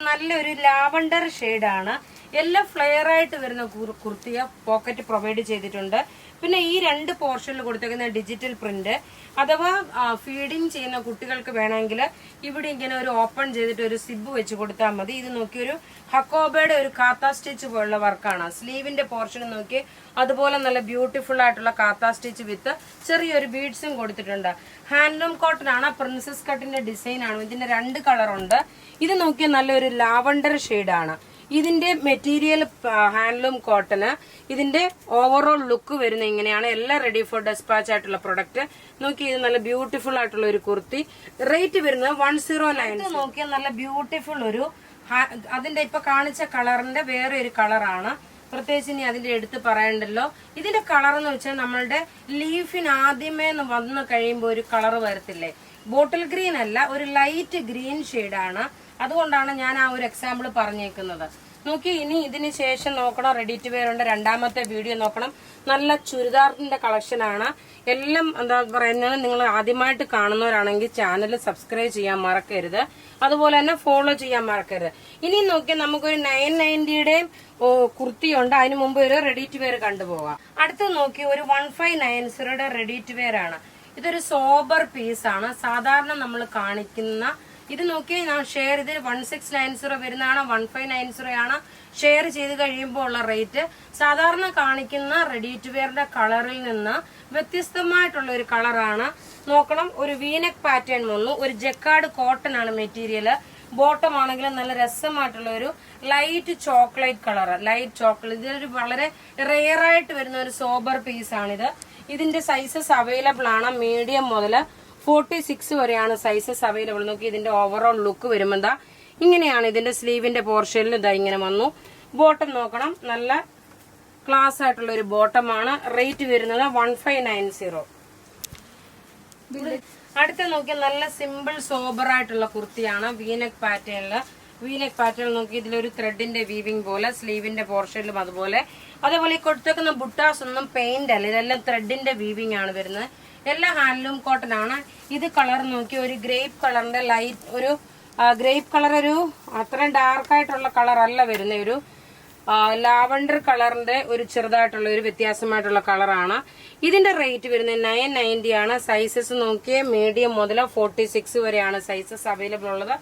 നല്ലൊരു ലാവണ്ടർ ഷെയ്ഡാണ്. എല്ലാം ഫ്ലെയർ ആയിട്ട് വരുന്ന കുർത്തിയ പോക്കറ്റ് പ്രൊവൈഡ് ചെയ്തിട്ടുണ്ട്. പിന്നെ ഈ രണ്ട് പോർഷനിൽ കൊടുത്തേക്കുന്ന ഡിജിറ്റൽ പ്രിന്റ്, അഥവാ ഫീഡിങ് ചെയ്യുന്ന കുട്ടികൾക്ക് വേണമെങ്കിൽ ഇവിടെ ഇങ്ങനെ ഒരു ഓപ്പൺ ചെയ്തിട്ട് ഒരു സിബ് വെച്ച് കൊടുത്താൽ മതി. ഇത് നോക്കി ഒരു ഹക്കോബയുടെ ഒരു കാത്ത സ്റ്റിച്ച് പോലുള്ള വർക്കാണ്. സ്ലീവിന്റെ പോർഷൻ നോക്കി അതുപോലെ നല്ല ബ്യൂട്ടിഫുൾ ആയിട്ടുള്ള കാത്ത സ്റ്റിച്ച് വിത്ത് ചെറിയൊരു ബീഡ്സും കൊടുത്തിട്ടുണ്ട്. ഹാൻഡ്ലൂം കോട്ടൺ ആണ്, പ്രിൻസസ് കട്ടിന്റെ ഡിസൈൻ ആണ്. ഇതിന്റെ രണ്ട് കളറുണ്ട്. ഇത് നോക്കിയാൽ നല്ലൊരു ലാവണ്ടർ ഷെയ്ഡാണ്. ഇതിന്റെ മെറ്റീരിയൽ ഹാൻഡ്ലൂം കോട്ടന്. ഇതിന്റെ ഓവറോൾ ലുക്ക് വരുന്ന ഇങ്ങനെയാണ്. എല്ലാം റെഡി ഫോർ ഡെസ്പാച്ച് ആയിട്ടുള്ള പ്രൊഡക്റ്റ്. നോക്കി ഇത് നല്ല ബ്യൂട്ടിഫുൾ ആയിട്ടുള്ള ഒരു കുർത്തി. റേറ്റ് വരുന്നത് 109. നോക്കിയാൽ നല്ല ബ്യൂട്ടിഫുൾ ഒരു അതിന്റെ ഇപ്പൊ കാണിച്ച കളറിന്റെ വേറെ ഒരു കളറാണ്. പ്രത്യേകിച്ച് ഇനി അതിന്റെ എടുത്ത് പറയണ്ടല്ലോ. ഇതിന്റെ കളർ എന്ന് വെച്ചാൽ നമ്മളുടെ ലീഫിന് ആദ്യമേ വന്നു കഴിയുമ്പോൾ ഒരു കളർ വരത്തില്ലേ, ബോട്ടിൽ ഗ്രീൻ അല്ല, ഒരു ലൈറ്റ് ഗ്രീൻ ഷെയ്ഡാണ്. അതുകൊണ്ടാണ് ഞാൻ ആ ഒരു എക്സാമ്പിൾ പറഞ്ഞേക്കുന്നത്. നോക്കി ഇനി ഇതിന് ശേഷം നോക്കണം, റെഡി ടു വെയർ ഉണ്ട്. രണ്ടാമത്തെ വീഡിയോ നോക്കണം. നല്ല ചുരിദാറിന്റെ കളക്ഷൻ ആണ്. എല്ലാം എന്താ പറയുന്നത്, നിങ്ങൾ ആദ്യമായിട്ട് കാണുന്നവരാണെങ്കിൽ ചാനൽ സബ്സ്ക്രൈബ് ചെയ്യാൻ മറക്കരുത്. അതുപോലെ തന്നെ ഫോളോ ചെയ്യാൻ മറക്കരുത്. ഇനി നോക്കി നമുക്കൊരു 990യുടെയും കുർത്തിയുണ്ട്. അതിന് മുമ്പ് ഒരു റെഡി ടു വെയർ കണ്ടുപോകാം. അടുത്ത് നോക്കി ഒരു 1590യുടെ റെഡി ടു വെയർ ആണ്. ഇതൊരു സോബർ പീസാണ്. സാധാരണ നമ്മൾ കാണിക്കുന്ന ഇത് നോക്കി ഞാൻ ഷെയർ ഇത് 1690 വരുന്നതാണ്, 1590 ആണ്. ഷെയർ ചെയ്ത് കഴിയുമ്പോൾ ഉള്ള റേറ്റ് സാധാരണ കാണിക്കുന്ന റെഡി ടു വെയറിന്റെ കളറിൽ നിന്ന് വ്യത്യസ്തമായിട്ടുള്ള ഒരു കളറാണ്. നോക്കണം, ഒരു വീനെക്ക് പാറ്റേൺ വന്നു. ഒരു ജക്കാർഡ് കോട്ടൺ ആണ് മെറ്റീരിയൽ. ബോട്ടം ആണെങ്കിലും നല്ല രസമായിട്ടുള്ള ഒരു light chocolate colour, light chocolate. ഇതൊരു വളരെ റെയർ ആയിട്ട് വരുന്ന ഒരു സോബർ പീസാണിത്. ഇതിന്റെ സൈസസ് അവൈലബിൾ ആണ്. മീഡിയം മുതൽ 46 വരെയാണ് സൈസസ് അവൈലബിൾ. നോക്കി ഇതിന്റെ ഓവറോൾ ലുക്ക് വരുമ്പോൾ എന്താ ഇങ്ങനെയാണ്. ഇതിന്റെ സ്ലീവിന്റെ പോർഷനിൽ ഇതാ ഇങ്ങനെ വന്നു. ബോട്ടം നോക്കണം, നല്ല ക്ലാസ് ആയിട്ടുള്ള ഒരു ബോട്ടമാണ്. റേറ്റ് വരുന്നത് 1590. അടുത്ത നോക്കിയാൽ നല്ല സിമ്പിൾ സോബർ ആയിട്ടുള്ള കുർത്തിയാണ്. വീനെക്ക് പാറ്റേണില്. വീനെക്ക് പാറ്റേൺ നോക്കി ഇതിലൊരു ത്രെഡിന്റെ വീവിംഗ് പോലെ, സ്ലീവിന്റെ പോർഷനിലും അതുപോലെ. അതേപോലെ ഈ കൊടുത്തേക്കുന്ന ബുട്ടാസ് ഒന്നും പെയിന്റ് അല്ല, ഇതെല്ലാം ത്രെഡിന്റെ വീവിംഗ് ആണ് വരുന്നത്. എല്ലാം ഹാൻഡ്ലൂം കോട്ടൺ ആണ്. ഇത് കളർ നോക്കി ഒരു ഗ്രേപ്പ് കളറിന്റെ ലൈറ്റ്, ഒരു ഗ്രേപ്പ് കളർ, ഒരു അത്രയും ഡാർക്കായിട്ടുള്ള കളർ അല്ല വരുന്ന ഒരു ലാവണ്ടർ കളറിന്റെ ഒരു ചെറുതായിട്ടുള്ള ഒരു വ്യത്യാസമായിട്ടുള്ള കളറാണ്. ഇതിന്റെ റേറ്റ് വരുന്നത് 990 ആണ്. സൈസസ് നോക്കിയേ മീഡിയം മുതൽ 46 വരെയാണ് സൈസസ് അവൈലബിൾ ഉള്ളത്.